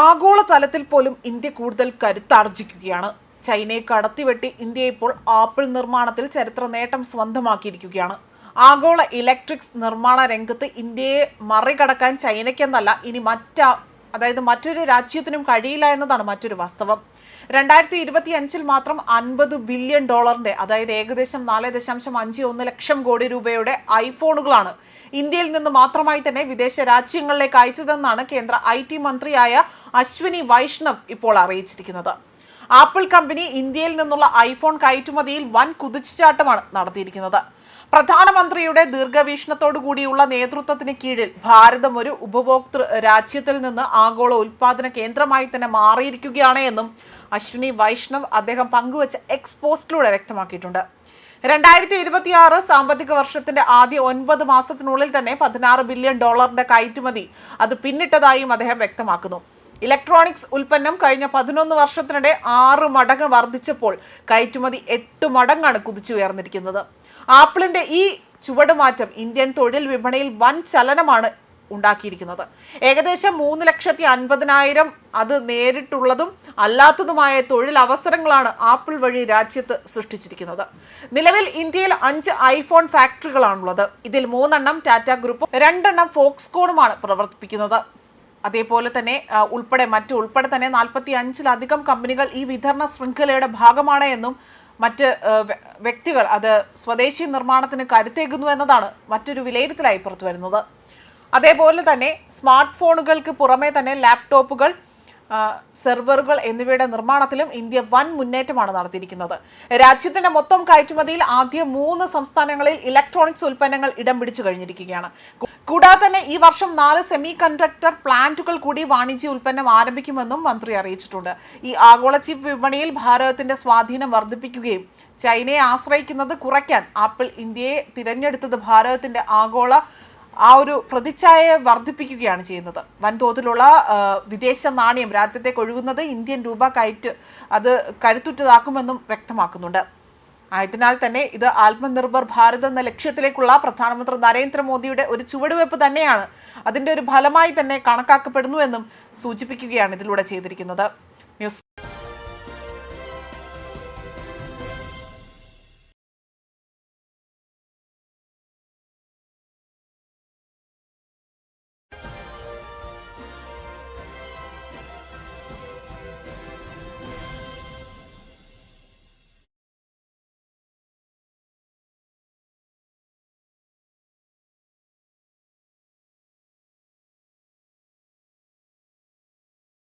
ആഗോളതലത്തിൽ പോലും ഇന്ത്യ കൂടുതൽ കരുത്താർജിക്കുകയാണ്. ചൈനയെ കടത്തിവെട്ടി ഇന്ത്യ ഇപ്പോൾ ആപ്പിൾ നിർമ്മാണത്തിൽ ചരിത്ര നേട്ടം സ്വന്തമാക്കിയിരിക്കുകയാണ്. ആഗോള ഇലക്ട്രിക്സ് നിർമ്മാണ രംഗത്ത് ഇന്ത്യയെ മറികടക്കാൻ ചൈനയ്ക്കെന്നല്ല ഇനി മറ്റൊരു രാജ്യത്തിനും കഴിയില്ല എന്നതാണ് മറ്റൊരു വാസ്തവം. 2025 മാത്രം $50 ബില്യൺ, അതായത് ഏകദേശം 4.51 ലക്ഷം കോടി രൂപയുടെ ഐഫോണുകളാണ് ഇന്ത്യയിൽ നിന്ന് മാത്രമായി തന്നെ വിദേശ രാജ്യങ്ങളിലേക്ക് അയച്ചതെന്നാണ് കേന്ദ്ര IT മന്ത്രിയായ അശ്വിനി വൈഷ്ണവ് ഇപ്പോൾ അറിയിച്ചിരിക്കുന്നത്. ആപ്പിൾ കമ്പനി ഇന്ത്യയിൽ നിന്നുള്ള ഐഫോൺ കയറ്റുമതിയിൽ വൻ കുതിച്ചുചാട്ടമാണ് നടത്തിയിരിക്കുന്നത്. പ്രധാനമന്ത്രിയുടെ ദീർഘവീക്ഷണത്തോടു കൂടിയുള്ള നേതൃത്വത്തിന് കീഴിൽ ഭാരതം ഒരു ഉപഭോക്തൃ രാജ്യത്തിൽ നിന്ന് ആഗോള ഉൽപാദന കേന്ദ്രമായി തന്നെ മാറിയിരിക്കുകയാണ് എന്നും അശ്വിനി വൈഷ്ണവ് അദ്ദേഹം പങ്കുവച്ച എക്സ് പോസ്റ്റിലൂടെ വ്യക്തമാക്കിയിട്ടുണ്ട്. 2026 സാമ്പത്തിക വർഷത്തിന്റെ ആദ്യ 9 മാസത്തിനുള്ളിൽ തന്നെ $16 ബില്യൺ കയറ്റുമതി അത് പിന്നിട്ടതായും അദ്ദേഹം വ്യക്തമാക്കുന്നു. ഇലക്ട്രോണിക്സ് ഉൽപ്പന്നം കഴിഞ്ഞ 11 വർഷത്തിനിടെ 6 മടങ്ങ് വർദ്ധിച്ചപ്പോൾ കയറ്റുമതി 8 മടങ്ങാണ് കുതിച്ചുയർന്നിരിക്കുന്നത്. ആപ്പിളിന്റെ ഈ ചുവടുമാറ്റം ഇന്ത്യൻ തൊഴിൽ വിപണിയിൽ വൻ ചലനമാണ് ഉണ്ടാക്കിയിരിക്കുന്നത്. ഏകദേശം 3,50,000 അത് നേരിട്ടുള്ളതും അല്ലാത്തതുമായ തൊഴിലവസരങ്ങളാണ് ആപ്പിൾ വഴി രാജ്യത്ത് സൃഷ്ടിച്ചിരിക്കുന്നത്. നിലവിൽ ഇന്ത്യയിൽ 5 ഐഫോൺ ഫാക്ടറികളാണുള്ളത്. ഇതിൽ 3 ടാറ്റ ഗ്രൂപ്പും 2 ഫോക്സ്കോണുമാണ് പ്രവർത്തിപ്പിക്കുന്നത്. അതേപോലെ തന്നെ ഉൾപ്പെടെ 45-ലധികം കമ്പനികൾ ഈ വിതരണ ശൃംഖലയുടെ ഭാഗമാണ് എന്നും മറ്റ് വ്യക്തികൾ അത് സ്വദേശി നിർമ്മാണത്തിന് കരുത്തേകുന്നു എന്നതാണ് മറ്റൊരു വിലയിരുത്തലായി പുറത്തു വരുന്നത്. അതേപോലെ തന്നെ സ്മാർട്ട് ഫോണുകൾക്ക് പുറമെ തന്നെ ലാപ്ടോപ്പുകൾ, സെർവറുകൾ എന്നിവയുടെ നിർമ്മാണത്തിലും ഇന്ത്യ വൻ മുന്നേറ്റമാണ് നടത്തിയിരിക്കുന്നത്. രാജ്യത്തിന്റെ മൊത്തം കയറ്റുമതിയിൽ ആദ്യ 3 സംസ്ഥാനങ്ങളിൽ ഇലക്ട്രോണിക്സ് ഉൽപ്പന്നങ്ങൾ ഇടം പിടിച്ചു കഴിഞ്ഞിരിക്കുകയാണ്. കൂടാതെ തന്നെ ഈ വർഷം 4 സെമി കണ്ടക്ടർ പ്ലാന്റുകൾ കൂടി വാണിജ്യ ഉൽപ്പന്നം ആരംഭിക്കുമെന്നും മന്ത്രി അറിയിച്ചിട്ടുണ്ട്. ഈ ആഗോള ചിപ്പ് വിപണിയിൽ ഭാരതത്തിന്റെ സ്വാധീനം വർദ്ധിപ്പിക്കുകയും ചൈനയെ ആശ്രയിക്കുന്നത് കുറയ്ക്കാൻ ആപ്പിൾ ഇന്ത്യയെ തിരഞ്ഞെടുത്തത് ഭാരതത്തിന്റെ ആഗോള ഒരു പ്രതിച്ഛായയെ വർദ്ധിപ്പിക്കുകയാണ് ചെയ്യുന്നത്. വൻതോതിലുള്ള വിദേശ നാണയം രാജ്യത്തേക്ക് ഒഴുകുന്നത് ഇന്ത്യൻ രൂപ അത് കരുത്തുറ്റതാക്കുമെന്നും വ്യക്തമാക്കുന്നുണ്ട്. ആയതിനാൽ തന്നെ ഇത് ആത്മനിർഭർ ഭാരത് എന്ന ലക്ഷ്യത്തിലേക്കുള്ള പ്രധാനമന്ത്രി നരേന്ദ്രമോദിയുടെ ഒരു ചുവടുവയ്പ് തന്നെയാണ്. അതിൻ്റെ ഒരു ഫലമായി തന്നെ കണക്കാക്കപ്പെടുന്നുവെന്നും സൂചിപ്പിക്കുകയാണ് ഇതിലൂടെ ചെയ്തിരിക്കുന്നത്. ന്യൂസ്